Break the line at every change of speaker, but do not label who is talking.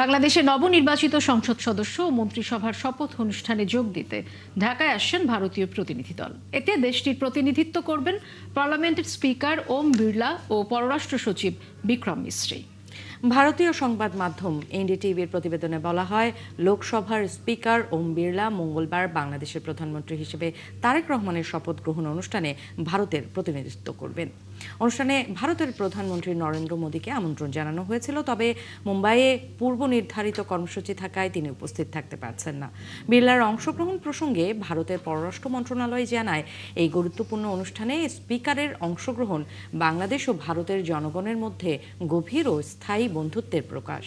বাংলাদেশে নবনির্বাচিত সংসদ সদস্য ও মন্ত্রিসভার শপথ অনুষ্ঠানে যোগ দিতে ঢাকায় আসছেন ভারতীয় প্রতিনিধি দল। এতে দেশটির প্রতিনিধিত্ব করবেন পার্লামেন্টের স্পিকার ওম বিড়লা ও পররাষ্ট্র সচিব বিক্রম মিশ্রি।
ভারতীয় সংবাদ মাধ্যম এনডিটিভির প্রতিবেদনে বলা হয়, লোকসভার স্পিকার ওম বিড়লা মঙ্গলবার বাংলাদেশের প্রধানমন্ত্রী হিসেবে তারেক রহমানের শপথ গ্রহণ অনুষ্ঠানে ভারতের প্রতিনিধিত্ব করবেন। অনুষ্ঠানে ভারতের প্রধানমন্ত্রী নরেন্দ্র মোদীকে আমন্ত্রণ জানানো হয়েছিল, তবে মুম্বাইয়ে পূর্ব নির্ধারিত কর্মসূচি থাকায় তিনি উপস্থিত থাকতে পারছেন না। বিড়লার অংশগ্রহণ প্রসঙ্গে ভারতের পররাষ্ট্র মন্ত্রণালয় জানায়, এই গুরুত্বপূর্ণ অনুষ্ঠানে স্পিকারের অংশগ্রহণ বাংলাদেশ ও ভারতের জনগণের মধ্যে গভীর ও স্থায়ী বন্ধুত্বের প্রকাশ।